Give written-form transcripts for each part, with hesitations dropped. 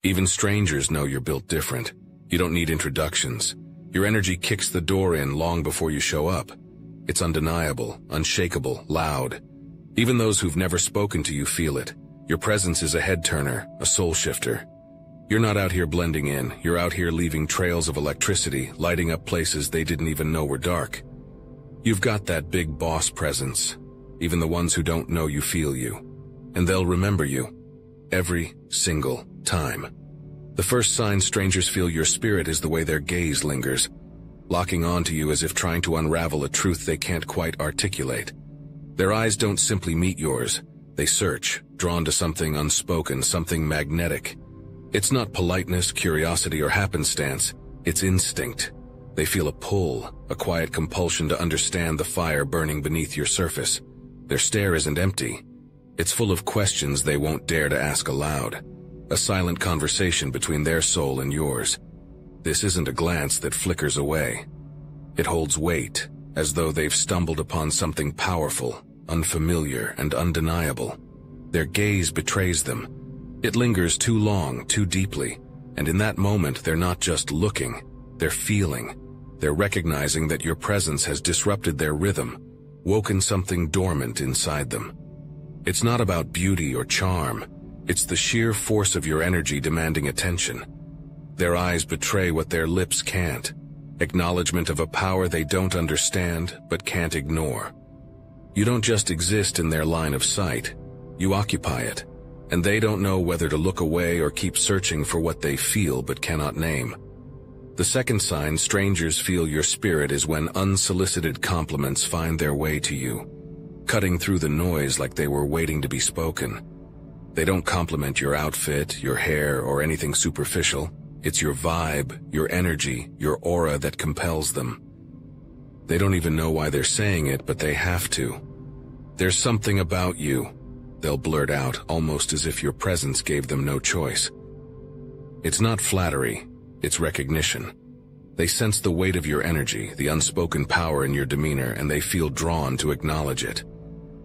Even strangers know you're built different. You don't need introductions. Your energy kicks the door in long before you show up. It's undeniable, unshakable, loud. Even those who've never spoken to you feel it. Your presence is a head-turner, a soul shifter. You're not out here blending in. You're out here leaving trails of electricity, lighting up places they didn't even know were dark. You've got that big boss presence. Even the ones who don't know you feel you. And they'll remember you. Every single time. The first sign strangers feel your spirit is the way their gaze lingers, locking onto you as if trying to unravel a truth they can't quite articulate. Their eyes don't simply meet yours. They search, drawn to something unspoken, something magnetic. It's not politeness, curiosity, or happenstance. It's instinct. They feel a pull, a quiet compulsion to understand the fire burning beneath your surface. Their stare isn't empty. It's full of questions they won't dare to ask aloud. A silent conversation between their soul and yours. This isn't a glance that flickers away. It holds weight, as though they've stumbled upon something powerful, unfamiliar, and undeniable. Their gaze betrays them. It lingers too long, too deeply, and in that moment they're not just looking, they're feeling. They're recognizing that your presence has disrupted their rhythm, woken something dormant inside them. It's not about beauty or charm. It's the sheer force of your energy demanding attention. Their eyes betray what their lips can't. Acknowledgement of a power they don't understand but can't ignore. You don't just exist in their line of sight. You occupy it. And they don't know whether to look away or keep searching for what they feel but cannot name. The second sign strangers feel your spirit is when unsolicited compliments find their way to you, cutting through the noise like they were waiting to be spoken. They don't compliment your outfit, your hair, or anything superficial. It's your vibe, your energy, your aura that compels them. They don't even know why they're saying it, but they have to. There's something about you, they'll blurt out, almost as if your presence gave them no choice. It's not flattery, it's recognition. They sense the weight of your energy, the unspoken power in your demeanor, and they feel drawn to acknowledge it.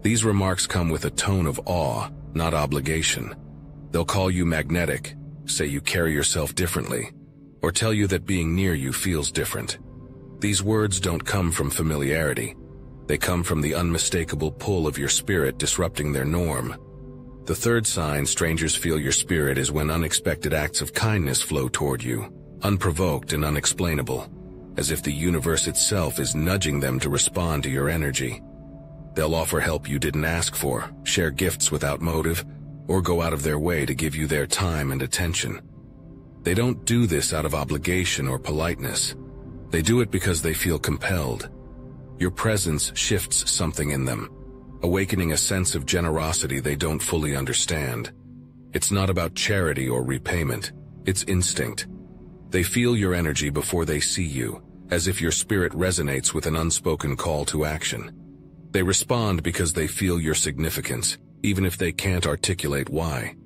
These remarks come with a tone of awe, not obligation. They'll call you magnetic, say you carry yourself differently, or tell you that being near you feels different. These words don't come from familiarity. They come from the unmistakable pull of your spirit disrupting their norm. The third sign strangers feel your spirit is when unexpected acts of kindness flow toward you, unprovoked and unexplainable, as if the universe itself is nudging them to respond to your energy. They'll offer help you didn't ask for, share gifts without motive, or go out of their way to give you their time and attention. They don't do this out of obligation or politeness. They do it because they feel compelled. Your presence shifts something in them, awakening a sense of generosity they don't fully understand. It's not about charity or repayment, it's instinct. They feel your energy before they see you, as if your spirit resonates with an unspoken call to action. They respond because they feel your significance, even if they can't articulate why.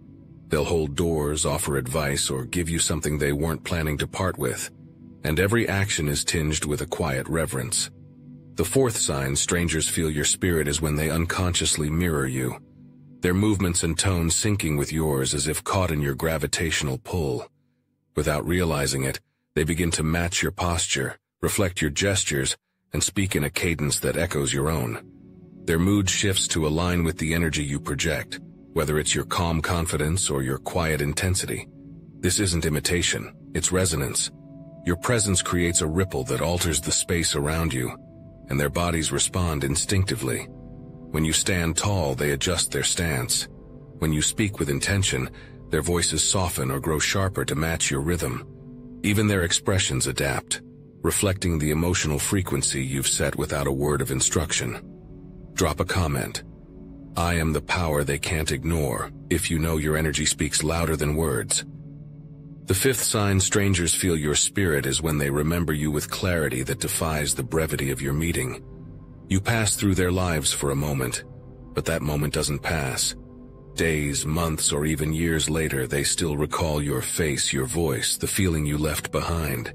They'll hold doors, offer advice, or give you something they weren't planning to part with. And every action is tinged with a quiet reverence. The fourth sign strangers feel your spirit is when they unconsciously mirror you, their movements and tones syncing with yours as if caught in your gravitational pull. Without realizing it, they begin to match your posture, reflect your gestures, and speak in a cadence that echoes your own. Their mood shifts to align with the energy you project, whether it's your calm confidence or your quiet intensity. This isn't imitation, it's resonance. Your presence creates a ripple that alters the space around you, and their bodies respond instinctively. When you stand tall, they adjust their stance. When you speak with intention, their voices soften or grow sharper to match your rhythm. Even their expressions adapt, reflecting the emotional frequency you've set without a word of instruction. Drop a comment. I am the power they can't ignore, if you know your energy speaks louder than words. The fifth sign strangers feel your spirit is when they remember you with clarity that defies the brevity of your meeting. You pass through their lives for a moment, but that moment doesn't pass. Days, months, or even years later, they still recall your face, your voice, the feeling you left behind.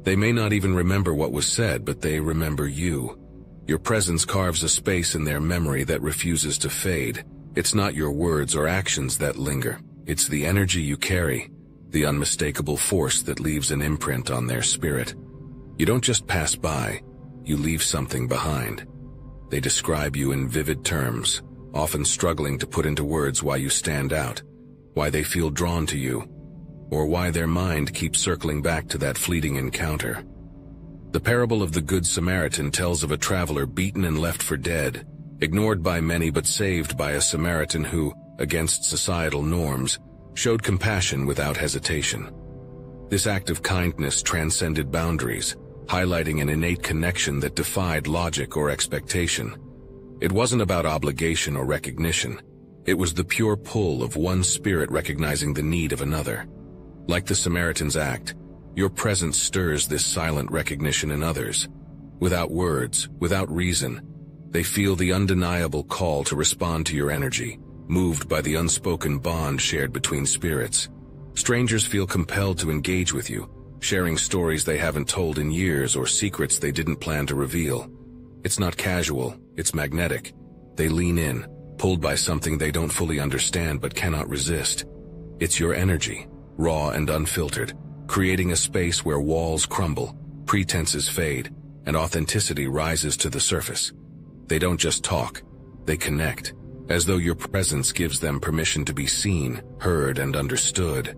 They may not even remember what was said, but they remember you. Your presence carves a space in their memory that refuses to fade. It's not your words or actions that linger. It's the energy you carry, the unmistakable force that leaves an imprint on their spirit. You don't just pass by, you leave something behind. They describe you in vivid terms, often struggling to put into words why you stand out, why they feel drawn to you, or why their mind keeps circling back to that fleeting encounter. The parable of the Good Samaritan tells of a traveler beaten and left for dead, ignored by many but saved by a Samaritan who, against societal norms, showed compassion without hesitation. This act of kindness transcended boundaries, highlighting an innate connection that defied logic or expectation. It wasn't about obligation or recognition. It was the pure pull of one spirit recognizing the need of another. Like the Samaritan's act, your presence stirs this silent recognition in others. Without words, without reason, they feel the undeniable call to respond to your energy, moved by the unspoken bond shared between spirits. Strangers feel compelled to engage with you, sharing stories they haven't told in years or secrets they didn't plan to reveal. It's not casual, it's magnetic. They lean in, pulled by something they don't fully understand but cannot resist. It's your energy, raw and unfiltered, creating a space where walls crumble, pretenses fade, and authenticity rises to the surface. They don't just talk, they connect, as though your presence gives them permission to be seen, heard, and understood.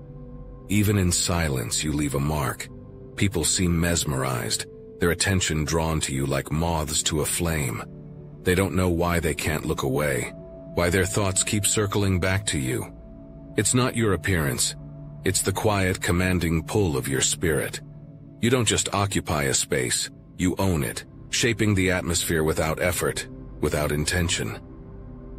Even in silence, you leave a mark. People seem mesmerized, their attention drawn to you like moths to a flame. They don't know why they can't look away, why their thoughts keep circling back to you. It's not your appearance, it's the quiet, commanding pull of your spirit. You don't just occupy a space, you own it, shaping the atmosphere without effort, without intention.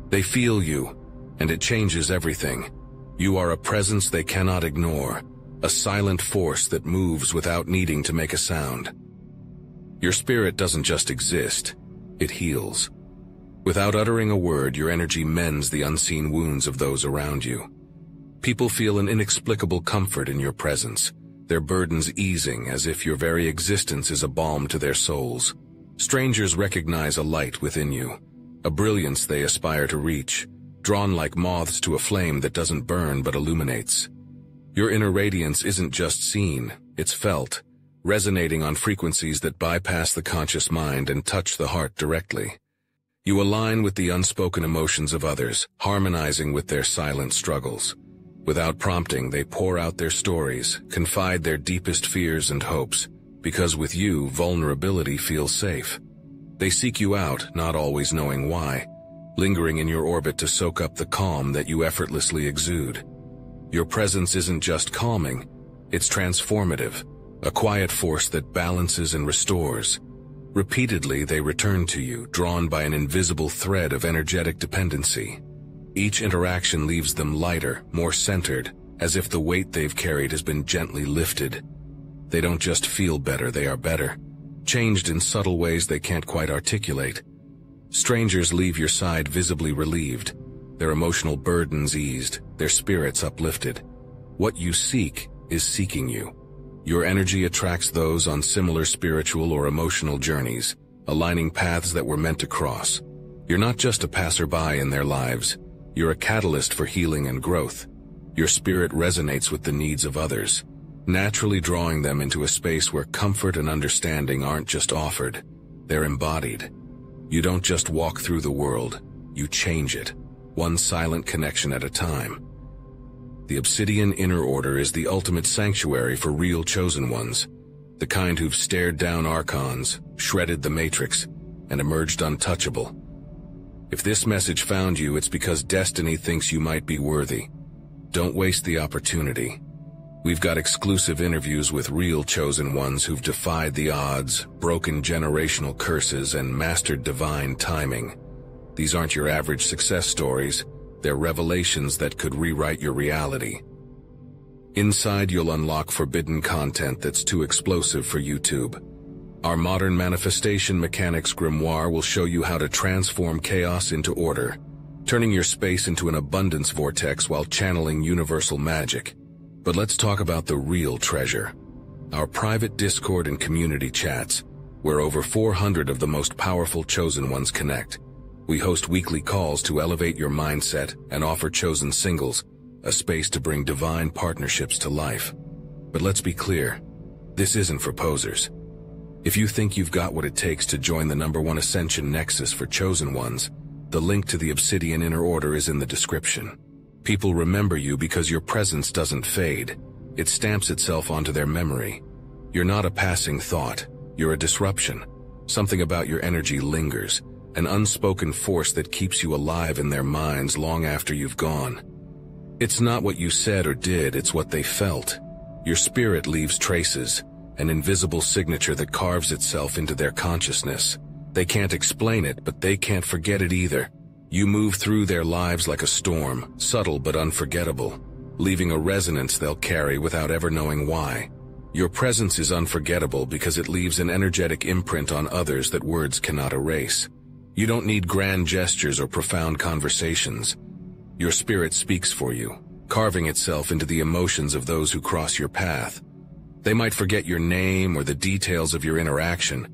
They feel you, and it changes everything. You are a presence they cannot ignore, a silent force that moves without needing to make a sound. Your spirit doesn't just exist, it heals. Without uttering a word, your energy mends the unseen wounds of those around you. People feel an inexplicable comfort in your presence, their burdens easing as if your very existence is a balm to their souls. Strangers recognize a light within you, a brilliance they aspire to reach, drawn like moths to a flame that doesn't burn but illuminates. Your inner radiance isn't just seen, it's felt, resonating on frequencies that bypass the conscious mind and touch the heart directly. You align with the unspoken emotions of others, harmonizing with their silent struggles. Without prompting, they pour out their stories, confide their deepest fears and hopes, because with you, vulnerability feels safe. They seek you out, not always knowing why, lingering in your orbit to soak up the calm that you effortlessly exude. Your presence isn't just calming, it's transformative, a quiet force that balances and restores. Repeatedly, they return to you, drawn by an invisible thread of energetic dependency. Each interaction leaves them lighter, more centered, as if the weight they've carried has been gently lifted. They don't just feel better, they are better, changed in subtle ways they can't quite articulate. Strangers leave your side visibly relieved, their emotional burdens eased, their spirits uplifted. What you seek is seeking you. Your energy attracts those on similar spiritual or emotional journeys, aligning paths that were meant to cross. You're not just a passerby in their lives, you're a catalyst for healing and growth. Your spirit resonates with the needs of others, naturally drawing them into a space where comfort and understanding aren't just offered, they're embodied. You don't just walk through the world, you change it, one silent connection at a time. The Obsidian Inner Order is the ultimate sanctuary for real chosen ones, the kind who've stared down archons, shredded the matrix, and emerged untouchable. If this message found you, it's because destiny thinks you might be worthy. Don't waste the opportunity. We've got exclusive interviews with real chosen ones who've defied the odds, broken generational curses, and mastered divine timing. These aren't your average success stories, they're revelations that could rewrite your reality. Inside, you'll unlock forbidden content that's too explosive for YouTube. Our modern manifestation mechanics grimoire will show you how to transform chaos into order, turning your space into an abundance vortex while channeling universal magic. But let's talk about the real treasure. Our private Discord and community chats, where over 400 of the most powerful chosen ones connect. We host weekly calls to elevate your mindset and offer chosen singles, a space to bring divine partnerships to life. But let's be clear, this isn't for posers. If you think you've got what it takes to join the #1 Ascension Nexus for chosen ones, the link to the Obsidian Inner Order is in the description. People remember you because your presence doesn't fade. It stamps itself onto their memory. You're not a passing thought, you're a disruption. Something about your energy lingers, an unspoken force that keeps you alive in their minds long after you've gone. It's not what you said or did, it's what they felt. Your spirit leaves traces, an invisible signature that carves itself into their consciousness. They can't explain it, but they can't forget it either. You move through their lives like a storm, subtle but unforgettable, leaving a resonance they'll carry without ever knowing why. Your presence is unforgettable because it leaves an energetic imprint on others that words cannot erase. You don't need grand gestures or profound conversations. Your spirit speaks for you, carving itself into the emotions of those who cross your path. They might forget your name or the details of your interaction,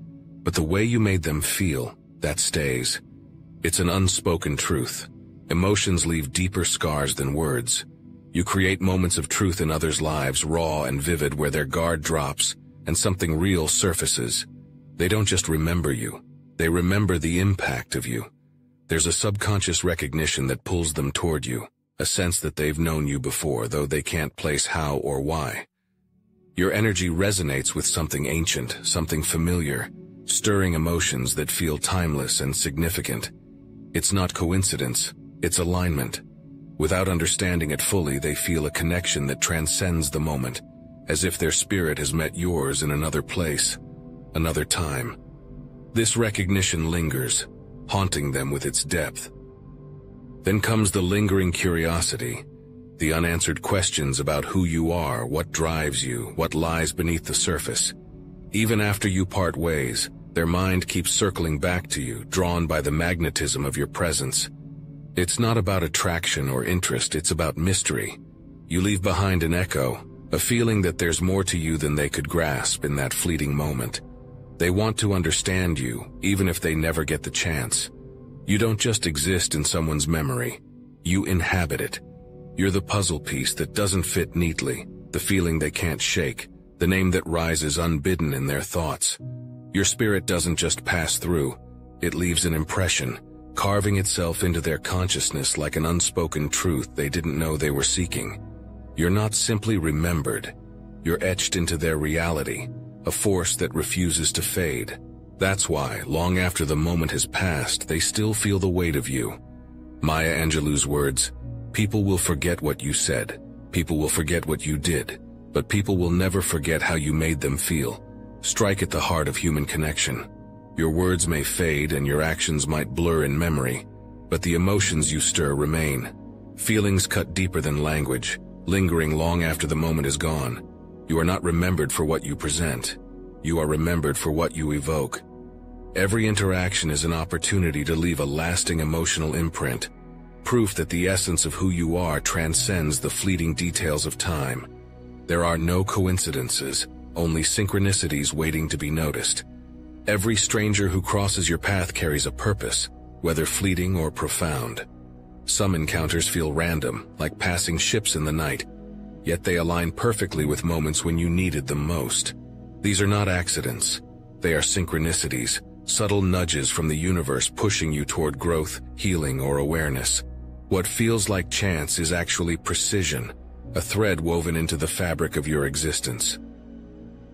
but the way you made them feel, that stays. It's an unspoken truth. Emotions leave deeper scars than words. You create moments of truth in others' lives, raw and vivid, where their guard drops and something real surfaces. They don't just remember you, they remember the impact of you. There's a subconscious recognition that pulls them toward you, a sense that they've known you before, though they can't place how or why. Your energy resonates with something ancient, something familiar, stirring emotions that feel timeless and significant. It's not coincidence, it's alignment. Without understanding it fully, they feel a connection that transcends the moment, as if their spirit has met yours in another place, another time. This recognition lingers, haunting them with its depth. Then comes the lingering curiosity, the unanswered questions about who you are, what drives you, what lies beneath the surface. Even after you part ways, their mind keeps circling back to you, drawn by the magnetism of your presence. It's not about attraction or interest, it's about mystery. You leave behind an echo, a feeling that there's more to you than they could grasp in that fleeting moment. They want to understand you, even if they never get the chance. You don't just exist in someone's memory, you inhabit it. You're the puzzle piece that doesn't fit neatly, the feeling they can't shake, the name that rises unbidden in their thoughts. Your spirit doesn't just pass through, it leaves an impression, carving itself into their consciousness like an unspoken truth they didn't know they were seeking. You're not simply remembered, you're etched into their reality, a force that refuses to fade. That's why, long after the moment has passed, they still feel the weight of you. Maya Angelou's words, "People will forget what you said, people will forget what you did, but people will never forget how you made them feel," strike at the heart of human connection. Your words may fade and your actions might blur in memory, but the emotions you stir remain. Feelings cut deeper than language, lingering long after the moment is gone. You are not remembered for what you present. You are remembered for what you evoke. Every interaction is an opportunity to leave a lasting emotional imprint, proof that the essence of who you are transcends the fleeting details of time. There are no coincidences, only synchronicities waiting to be noticed. Every stranger who crosses your path carries a purpose, whether fleeting or profound. Some encounters feel random, like passing ships in the night, yet they align perfectly with moments when you needed them most. These are not accidents. They are synchronicities, subtle nudges from the universe pushing you toward growth, healing, or awareness. What feels like chance is actually precision, a thread woven into the fabric of your existence.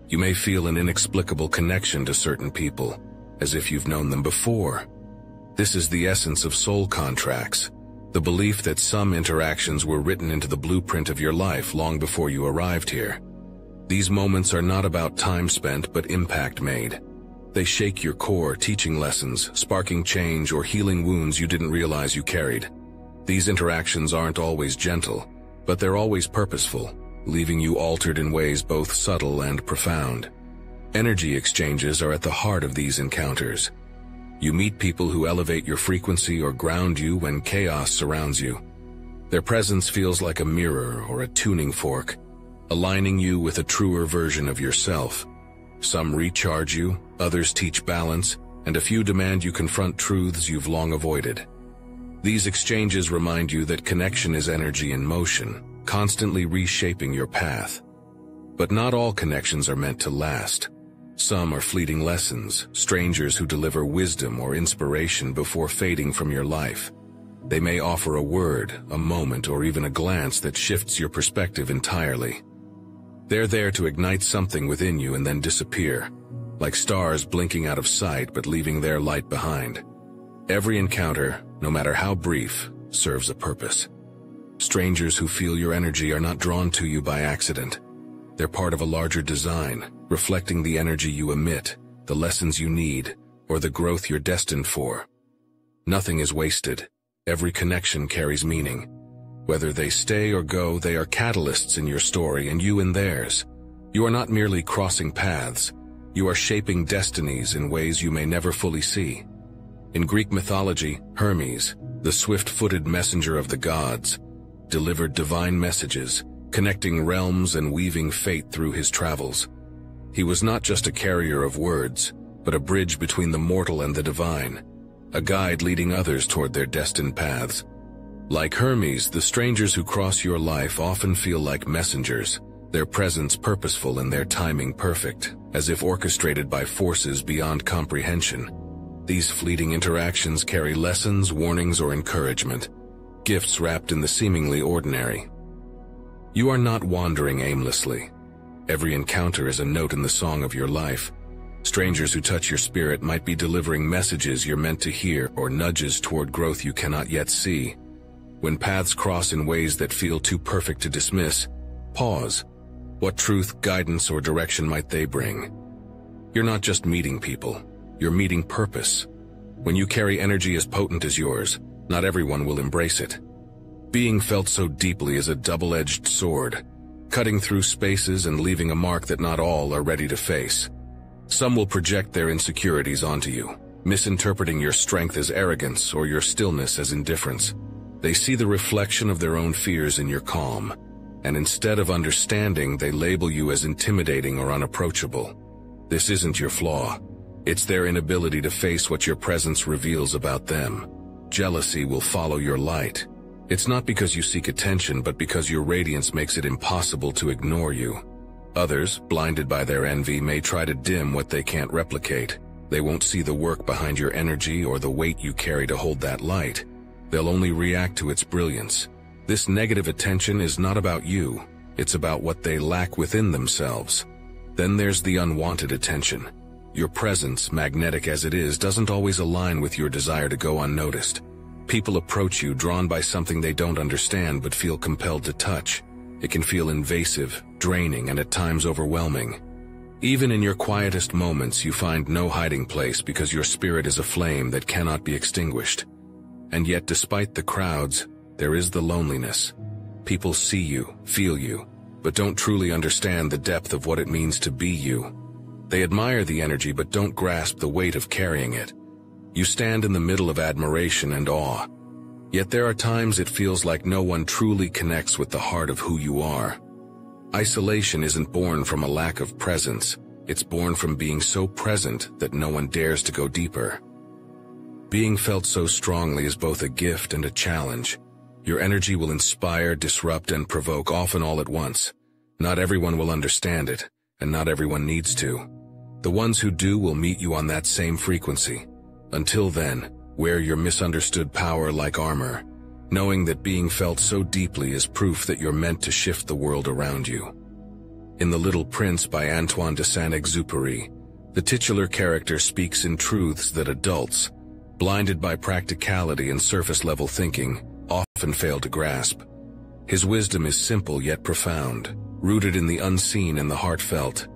You may feel an inexplicable connection to certain people, as if you've known them before. This is the essence of soul contracts, the belief that some interactions were written into the blueprint of your life long before you arrived here. These moments are not about time spent but impact made. They shake your core, teaching lessons, sparking change, or healing wounds you didn't realize you carried. These interactions aren't always gentle, but they're always purposeful, leaving you altered in ways both subtle and profound. Energy exchanges are at the heart of these encounters. You meet people who elevate your frequency or ground you when chaos surrounds you. Their presence feels like a mirror or a tuning fork, aligning you with a truer version of yourself. Some recharge you, others teach balance, and a few demand you confront truths you've long avoided. These exchanges remind you that connection is energy in motion, constantly reshaping your path. But not all connections are meant to last. Some are fleeting lessons, strangers who deliver wisdom or inspiration before fading from your life. They may offer a word, a moment, or even a glance that shifts your perspective entirely. They're there to ignite something within you and then disappear, like stars blinking out of sight but leaving their light behind. Every encounter, no matter how brief, serves a purpose. Strangers who feel your energy are not drawn to you by accident. They're part of a larger design, reflecting the energy you emit, the lessons you need, or the growth you're destined for. Nothing is wasted. Every connection carries meaning. Whether they stay or go, they are catalysts in your story and you in theirs. You are not merely crossing paths. You are shaping destinies in ways you may never fully see. In Greek mythology, Hermes, the swift-footed messenger of the gods, delivered divine messages, connecting realms and weaving fate through his travels. He was not just a carrier of words, but a bridge between the mortal and the divine, a guide leading others toward their destined paths. Like Hermes, the strangers who cross your life often feel like messengers, their presence purposeful and their timing perfect, as if orchestrated by forces beyond comprehension. These fleeting interactions carry lessons, warnings, or encouragement, gifts wrapped in the seemingly ordinary. You are not wandering aimlessly. Every encounter is a note in the song of your life. Strangers who touch your spirit might be delivering messages you're meant to hear or nudges toward growth you cannot yet see. When paths cross in ways that feel too perfect to dismiss, pause. What truth, guidance, or direction might they bring? You're not just meeting people, you're meeting purpose. When you carry energy as potent as yours, not everyone will embrace it. Being felt so deeply is a double-edged sword, cutting through spaces and leaving a mark that not all are ready to face. Some will project their insecurities onto you, misinterpreting your strength as arrogance or your stillness as indifference. They see the reflection of their own fears in your calm, and instead of understanding, they label you as intimidating or unapproachable. This isn't your flaw. It's their inability to face what your presence reveals about them. Jealousy will follow your light. It's not because you seek attention, but because your radiance makes it impossible to ignore you. Others, blinded by their envy, may try to dim what they can't replicate. They won't see the work behind your energy or the weight you carry to hold that light. They'll only react to its brilliance. This negative attention is not about you. It's about what they lack within themselves. Then there's the unwanted attention. Your presence, magnetic as it is, doesn't always align with your desire to go unnoticed. People approach you drawn by something they don't understand but feel compelled to touch. It can feel invasive, draining, and at times overwhelming. Even in your quietest moments, you find no hiding place because your spirit is a flame that cannot be extinguished. And yet, despite the crowds, there is the loneliness. People see you, feel you, but don't truly understand the depth of what it means to be you. They admire the energy but don't grasp the weight of carrying it. You stand in the middle of admiration and awe. Yet there are times it feels like no one truly connects with the heart of who you are. Isolation isn't born from a lack of presence. It's born from being so present that no one dares to go deeper. Being felt so strongly is both a gift and a challenge. Your energy will inspire, disrupt, and provoke, often all at once. Not everyone will understand it, and not everyone needs to. The ones who do will meet you on that same frequency. Until then, wear your misunderstood power like armor, knowing that being felt so deeply is proof that you're meant to shift the world around you. In The Little Prince by Antoine de Saint-Exupéry, the titular character speaks in truths that adults, blinded by practicality and surface-level thinking, often fail to grasp. His wisdom is simple yet profound, rooted in the unseen and the heartfelt.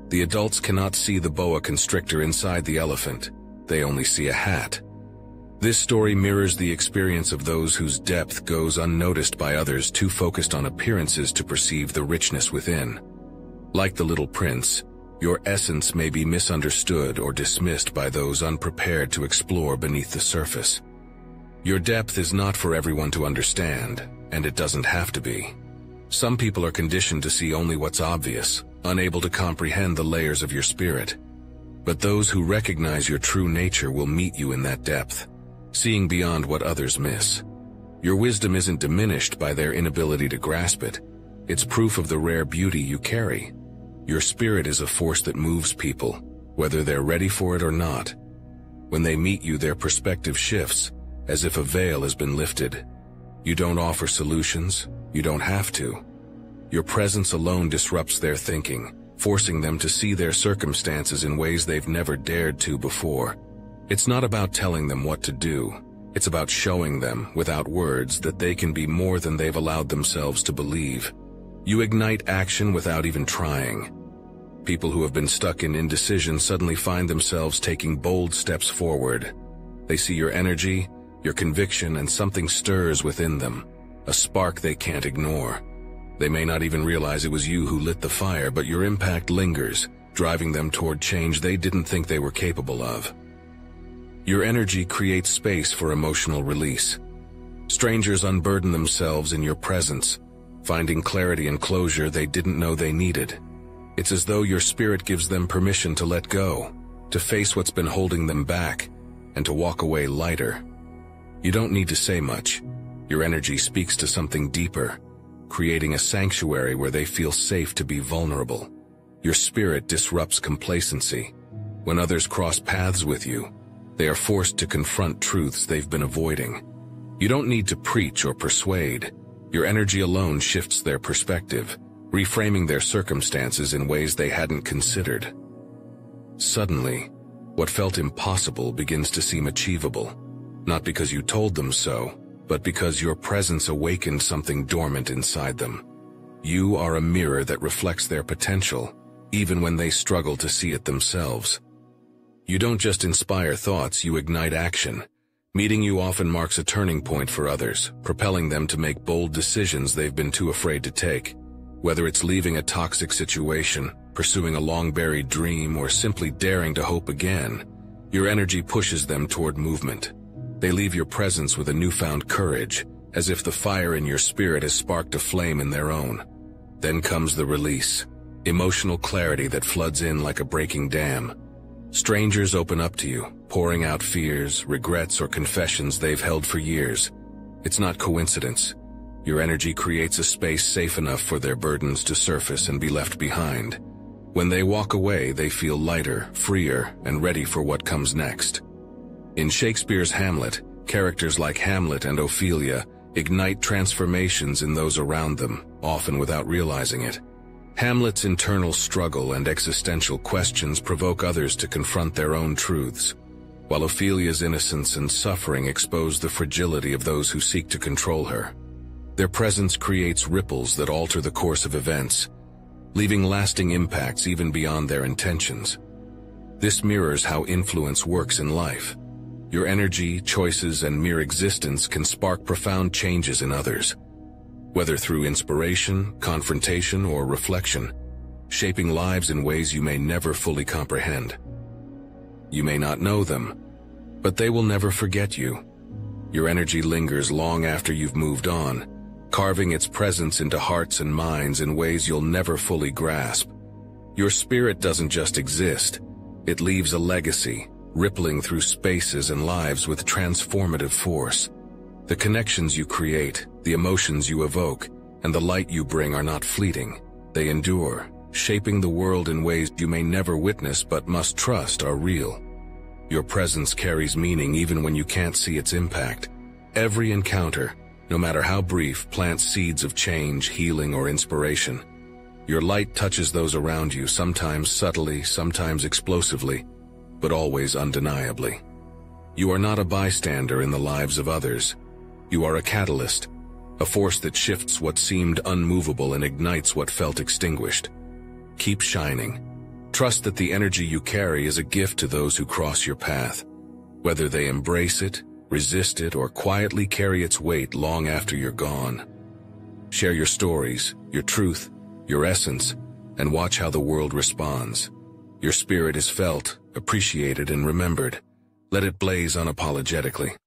The adults cannot see the boa constrictor inside the elephant. They only see a hat. This story mirrors the experience of those whose depth goes unnoticed by others too focused on appearances to perceive the richness within. Like the Little Prince, your essence may be misunderstood or dismissed by those unprepared to explore beneath the surface. Your depth is not for everyone to understand, and it doesn't have to be. Some people are conditioned to see only what's obvious, unable to comprehend the layers of your spirit. But those who recognize your true nature will meet you in that depth. seeing beyond what others miss. Your wisdom isn't diminished by their inability to grasp it. It's proof of the rare beauty you carry. Your spirit is a force that moves people, whether they're ready for it or not. When they meet you, their perspective shifts, as if a veil has been lifted. You don't offer solutions, you don't have to. Your presence alone disrupts their thinking, forcing them to see their circumstances in ways they've never dared to before. It's not about telling them what to do. It's about showing them, without words, that they can be more than they've allowed themselves to believe. You ignite action without even trying. People who have been stuck in indecision suddenly find themselves taking bold steps forward. They see your energy, your conviction, and something stirs within them, a spark they can't ignore. They may not even realize it was you who lit the fire, but your impact lingers, driving them toward change they didn't think they were capable of. Your energy creates space for emotional release. Strangers unburden themselves in your presence, finding clarity and closure they didn't know they needed. It's as though your spirit gives them permission to let go, to face what's been holding them back, and to walk away lighter. You don't need to say much. Your energy speaks to something deeper, creating a sanctuary where they feel safe to be vulnerable. Your spirit disrupts complacency. When others cross paths with you, they are forced to confront truths they've been avoiding. You don't need to preach or persuade. Your energy alone shifts their perspective, reframing their circumstances in ways they hadn't considered. Suddenly, what felt impossible begins to seem achievable, not because you told them so, but because your presence awakened something dormant inside them. You are a mirror that reflects their potential, even when they struggle to see it themselves. You don't just inspire thoughts, you ignite action. Meeting you often marks a turning point for others, propelling them to make bold decisions they've been too afraid to take. Whether it's leaving a toxic situation, pursuing a long-buried dream, or simply daring to hope again, your energy pushes them toward movement. They leave your presence with a newfound courage, as if the fire in your spirit has sparked a flame in their own. Then comes the release, emotional clarity that floods in like a breaking dam. Strangers open up to you, pouring out fears, regrets, or confessions they've held for years. It's not coincidence. Your energy creates a space safe enough for their burdens to surface and be left behind. When they walk away, they feel lighter, freer, and ready for what comes next. In Shakespeare's Hamlet, characters like Hamlet and Ophelia ignite transformations in those around them, often without realizing it. Hamlet's internal struggle and existential questions provoke others to confront their own truths, while Ophelia's innocence and suffering expose the fragility of those who seek to control her. Their presence creates ripples that alter the course of events, leaving lasting impacts even beyond their intentions. This mirrors how influence works in life. Your energy, choices, and mere existence can spark profound changes in others, whether through inspiration, confrontation, or reflection, shaping lives in ways you may never fully comprehend. You may not know them, but they will never forget you. Your energy lingers long after you've moved on, carving its presence into hearts and minds in ways you'll never fully grasp. Your spirit doesn't just exist, it leaves a legacy, rippling through spaces and lives with transformative force. The connections you create, the emotions you evoke, and the light you bring are not fleeting. They endure, shaping the world in ways you may never witness but must trust are real. Your presence carries meaning even when you can't see its impact. Every encounter, no matter how brief, plants seeds of change, healing, or inspiration. Your light touches those around you, sometimes subtly, sometimes explosively, but always undeniably. You are not a bystander in the lives of others. You are a catalyst, a force that shifts what seemed unmovable and ignites what felt extinguished. Keep shining. Trust that the energy you carry is a gift to those who cross your path, whether they embrace it, resist it, or quietly carry its weight long after you're gone. Share your stories, your truth, your essence, and watch how the world responds. Your spirit is felt, appreciated, and remembered. Let it blaze unapologetically.